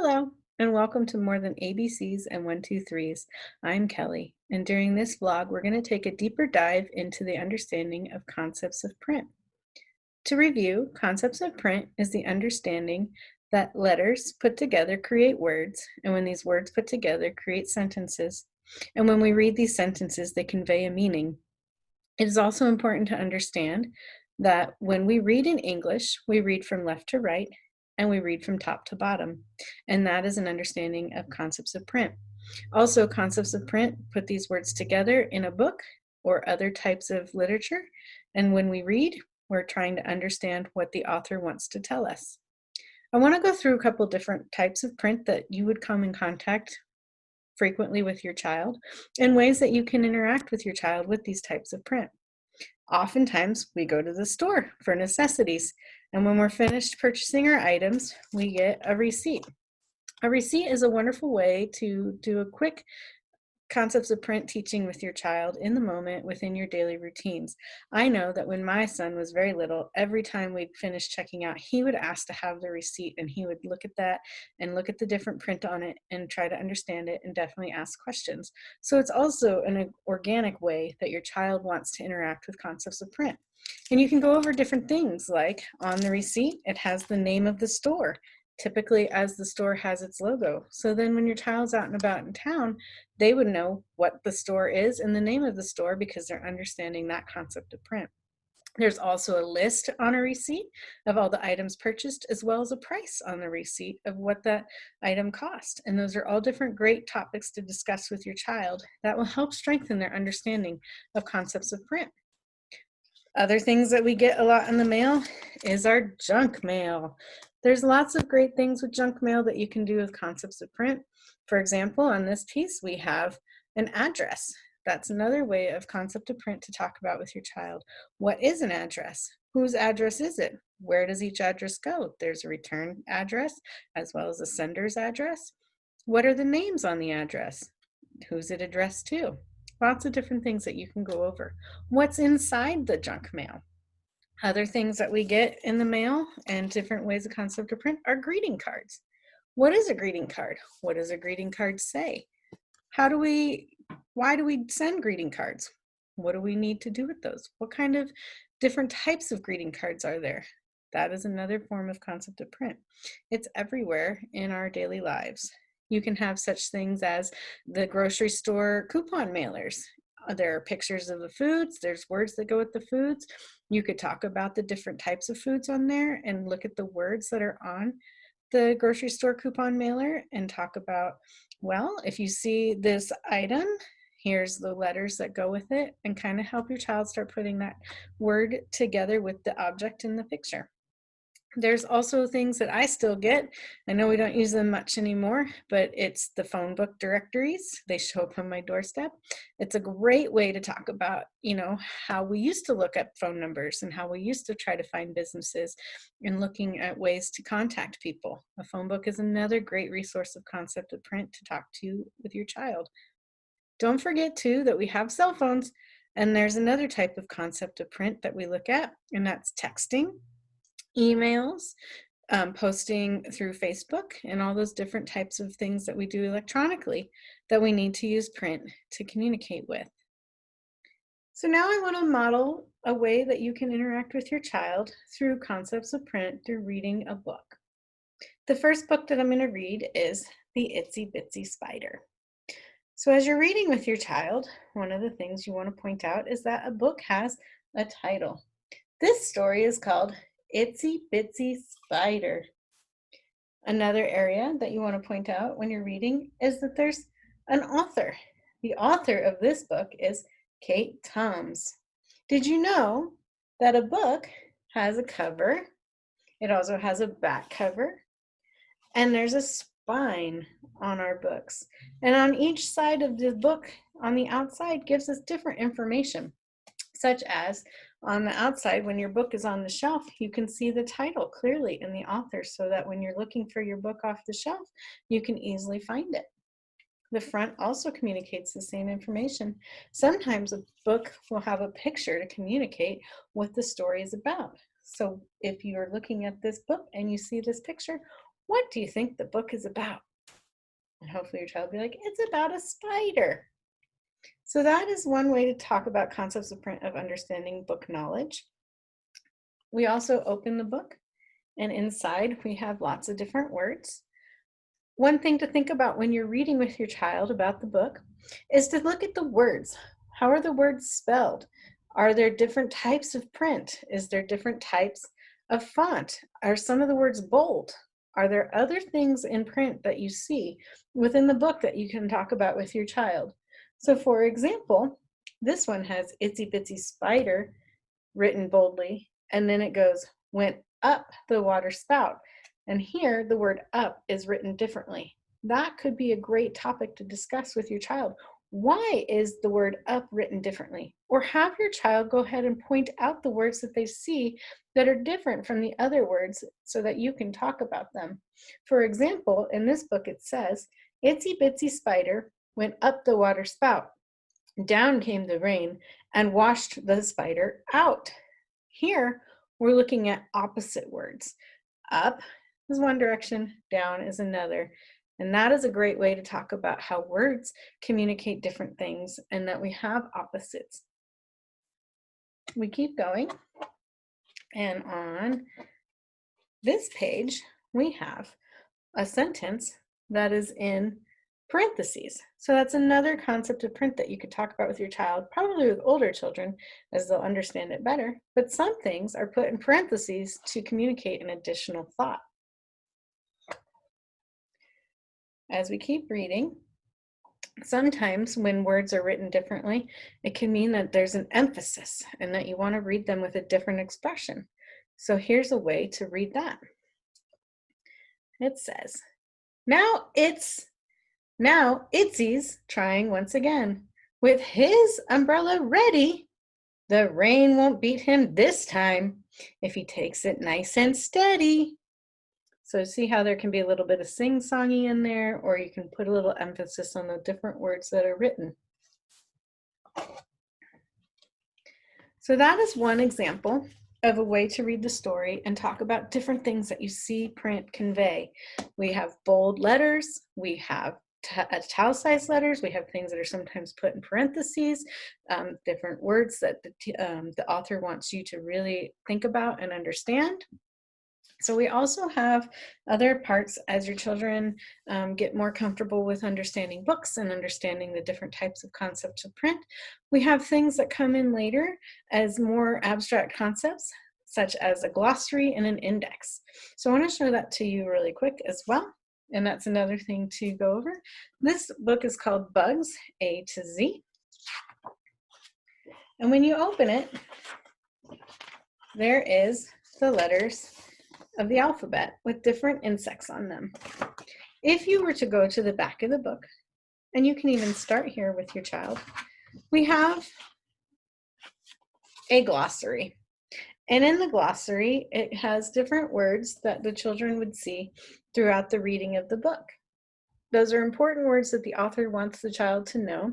Hello, and welcome to More Than ABCs and 123s. I'm Kelly, and during this vlog, we're going to take a deeper dive into the understanding of concepts of print. To review, concepts of print is the understanding that letters put together create words, and when these words put together create sentences. And when we read these sentences, they convey a meaning. It is also important to understand that when we read in English, we read from left to right and we read from top to bottom. And that is an understanding of concepts of print. Also, concepts of print put these words together in a book or other types of literature. And when we read, we're trying to understand what the author wants to tell us. I want to go through a couple different types of print that you would come in contact frequently with your child and ways that you can interact with your child with these types of print. Oftentimes, we go to the store for necessities, and when we're finished purchasing our items, we get a receipt. A receipt is a wonderful way to do a quick concepts of print teaching with your child in the moment within your daily routines. I know that when my son was very little, every time we'd finish checking out, he would ask to have the receipt and he would look at that and look at the different print on it and try to understand it and definitely ask questions. So it's also an organic way that your child wants to interact with concepts of print. And you can go over different things like on the receipt, it has the name of the store, typically as the store has its logo. So then when your child's out and about in town, they would know what the store is and the name of the store because they're understanding that concept of print. There's also a list on a receipt of all the items purchased, as well as a price on the receipt of what that item cost. And those are all different great topics to discuss with your child that will help strengthen their understanding of concepts of print. Other things that we get a lot in the mail is our junk mail. There's lots of great things with junk mail that you can do with concepts of print. For example, on this piece, we have an address. That's another way of concept of print to talk about with your child. What is an address? Whose address is it? Where does each address go? There's a return address as well as a sender's address. What are the names on the address? Who's it addressed to? Lots of different things that you can go over. What's inside the junk mail? Other things that we get in the mail and different ways of concept of print are greeting cards. What is a greeting card? What does a greeting card say? Why do we send greeting cards? What do we need to do with those? What kind of different types of greeting cards are there? That is another form of concept of print. It's everywhere in our daily lives. You can have such things as the grocery store coupon mailers. There are pictures of the foods, there's words that go with the foods. You could talk about the different types of foods on there and look at the words that are on the grocery store coupon mailer and talk about, well, if you see this item, here's the letters that go with it, and kind of help your child start putting that word together with the object in the picture. There's also things that I still get. I know we don't use them much anymore, but it's the phone book directories. They show up on my doorstep. It's a great way to talk about, how we used to look up phone numbers and how we used to try to find businesses and looking at ways to contact people. A phone book is another great resource of concept of print to talk to with your child. Don't forget too that we have cell phones, and there's another type of concept of print that we look at, and that's texting, emails, posting through Facebook, and all those different types of things that we do electronically that we need to use print to communicate with. So now I want to model a way that you can interact with your child through concepts of print through reading a book. The first book that I'm going to read is The Itsy Bitsy Spider. So as you're reading with your child, one of the things you want to point out is that a book has a title. This story is called Itsy Bitsy Spider. Another area that you want to point out when you're reading is that there's an author. The author of this book is Kate Toms. Did you know that a book has a cover? It also has a back cover, and there's a spine on our books. And on each side of the book, on the outside, gives us different information, such as on the outside, when your book is on the shelf, you can see the title clearly in the author so that when you're looking for your book off the shelf, you can easily find it. The front also communicates the same information. Sometimes a book will have a picture to communicate what the story is about. So if you're looking at this book and you see this picture, What do you think the book is about? And hopefully your child will be like, it's about a spider. So that is one way to talk about concepts of print of understanding book knowledge. We also open the book, and inside we have lots of different words. One thing to think about when you're reading with your child about the book is to look at the words. How are the words spelled? Are there different types of print? Is there different types of font? Are some of the words bold? Are there other things in print that you see within the book that you can talk about with your child? So for example, this one has Itsy Bitsy Spider written boldly, and then it goes, went up the water spout. And here the word up is written differently. That could be a great topic to discuss with your child. Why is the word up written differently? Or have your child go ahead and point out the words that they see that are different from the other words so that you can talk about them. For example, in this book it says, Itsy Bitsy Spider went up the water spout. Down came the rain and washed the spider out. Here we're looking at opposite words. Up is one direction, down is another. And that is a great way to talk about how words communicate different things and that we have opposites. We keep going. And on this page, we have a sentence that is in parentheses. So that's another concept of print that you could talk about with your child, probably with older children, as they'll understand it better. But some things are put in parentheses to communicate an additional thought. As we keep reading, sometimes when words are written differently, it can mean that there's an emphasis and that you want to read them with a different expression. So here's a way to read that. It says, now Itzy's trying once again. With his umbrella ready, the rain won't beat him this time if he takes it nice and steady. So see how there can be a little bit of sing-songy in there, or you can put a little emphasis on the different words that are written. So that is one example of a way to read the story and talk about different things that you see print convey. We have bold letters, we have italicized letters, we have things that are sometimes put in parentheses, different words that the author wants you to really think about and understand. So we also have other parts as your children get more comfortable with understanding books and understanding the different types of concepts of print. We have things that come in later as more abstract concepts, such as a glossary and an index. So I want to show that to you really quick as well. And that's another thing to go over. This book is called Bugs, A to Z. And when you open it, there is the letters of the alphabet with different insects on them. If you were to go to the back of the book, and you can even start here with your child, we have a glossary. And in the glossary, it has different words that the children would see throughout the reading of the book. Those are important words that the author wants the child to know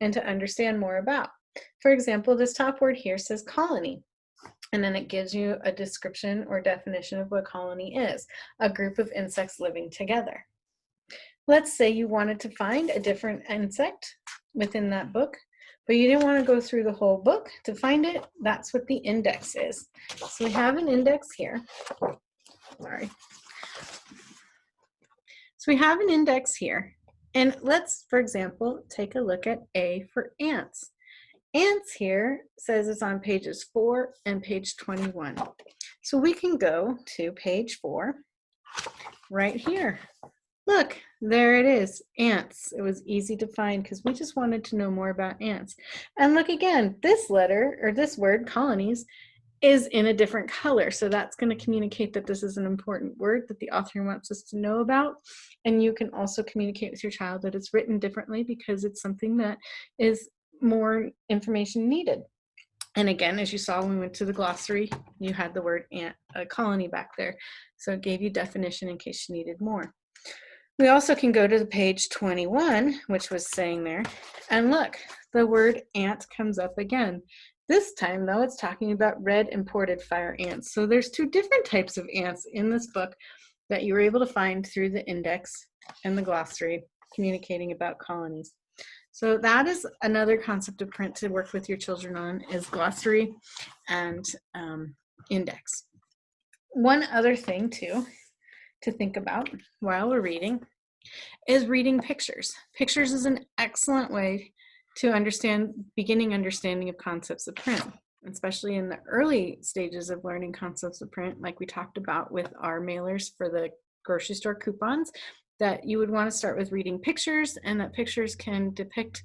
and to understand more about. For example, this top word here says colony. And then it gives you a description or definition of what colony is, a group of insects living together. Let's say you wanted to find a different insect within that book, but you didn't want to go through the whole book to find it. That's what the index is. So we have an index here. Sorry. So we have an index here. And let's, for example, take a look at A for ants. Ants here says it's on pages 4 and page 21. So we can go to page 4 right here. Look, there it is, ants. It was easy to find because we just wanted to know more about ants. And look again, this letter or this word, colonies, is in a different color. So that's going to communicate that this is an important word that the author wants us to know about. And you can also communicate with your child that it's written differently because it's something that is more information needed. And again, as you saw when we went to the glossary, you had the word ant, colony back there. So it gave you definition in case you needed more. We also can go to the page 21, which was saying there, and look, the word ant comes up again. This time, though, it's talking about red imported fire ants. So there's two different types of ants in this book, that you were able to find through the index and the glossary communicating about colonies. So that is another concept of print to work with your children on, is glossary and index. One other thing too to think about while we're reading is reading pictures. Pictures is an excellent way to beginning understanding of concepts of print, especially in the early stages of learning concepts of print, like we talked about with our mailers for the grocery store coupons, that you would want to start with reading pictures, and that pictures can depict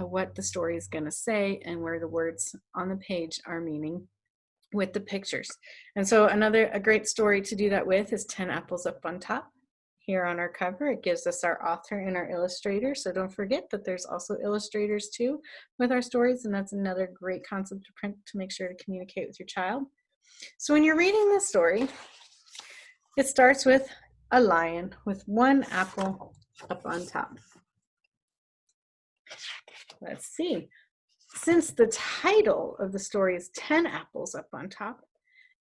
what the story is going to say and where the words on the page are meaning with the pictures. And so a great story to do that with is 10 Apples Up on Top. Here on our cover, it gives us our author and our illustrator. So don't forget that there's also illustrators too with our stories, and that's another great concept of print to make sure to communicate with your child. So when you're reading this story, it starts with a lion with one apple up on top. Let's see. Since the title of the story is 10 Apples Up on Top,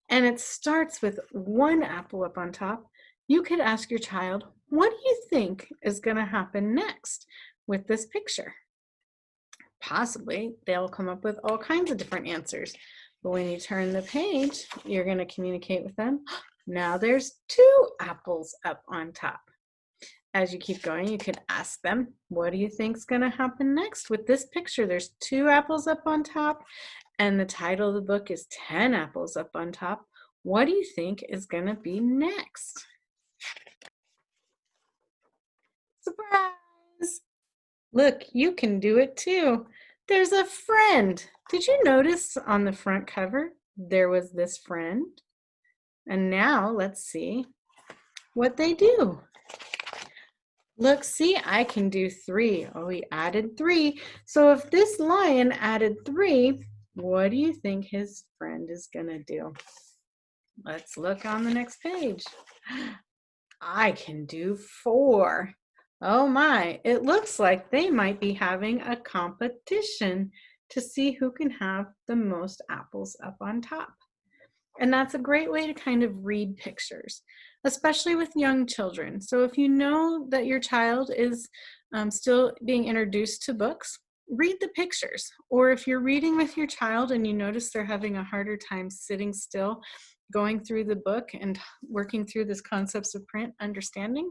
and it starts with one apple up on top, you could ask your child, what do you think is going to happen next with this picture? Possibly they'll come up with all kinds of different answers. But when you turn the page, you're going to communicate with them. Now there's 2 apples up on top. As you keep going, you could ask them, what do you think is going to happen next with this picture? There's 2 apples up on top, and the title of the book is 10 Apples Up on Top. What do you think is going to be next? Surprise! Look, you can do it too. There's a friend. Did you notice on the front cover there was this friend? And now let's see what they do. Look, see, I can do 3. Oh, we added 3. So if this lion added 3, what do you think his friend is gonna do? Let's look on the next page. I can do 4. Oh my, it looks like they might be having a competition to see who can have the most apples up on top. And that's a great way to kind of read pictures, especially with young children. So if you know that your child is still being introduced to books, read the pictures. Or if you're reading with your child and you notice they're having a harder time sitting still, going through the book and working through this concepts of print understanding,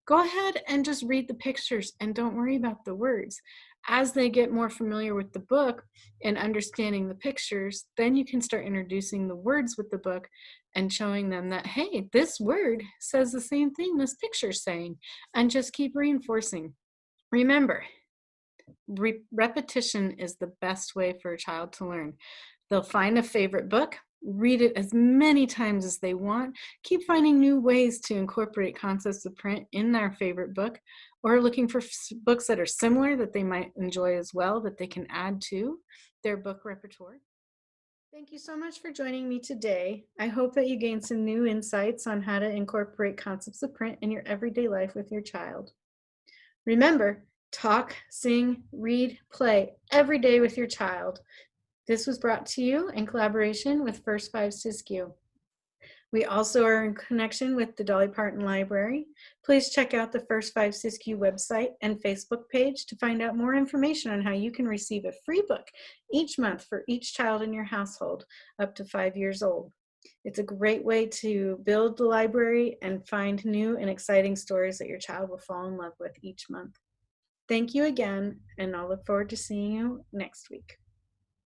go ahead and just read the pictures and don't worry about the words. As they get more familiar with the book and understanding the pictures, then you can start introducing the words with the book and showing them that, hey, this word says the same thing this picture's saying, and just keep reinforcing. Remember, repetition is the best way for a child to learn. They'll find a favorite book, read it as many times as they want, keep finding new ways to incorporate concepts of print in their favorite book, or looking for books that are similar that they might enjoy as well that they can add to their book repertoire. Thank you so much for joining me today. I hope that you gained some new insights on how to incorporate concepts of print in your everyday life with your child. Remember, talk, sing, read, play every day with your child. This was brought to you in collaboration with First 5 Siskiyou. We also are in connection with the Dolly Parton Library. Please check out the First 5 Siskiyou website and Facebook page to find out more information on how you can receive a free book each month for each child in your household up to 5 years old. It's a great way to build the library and find new and exciting stories that your child will fall in love with each month. Thank you again, and I'll look forward to seeing you next week.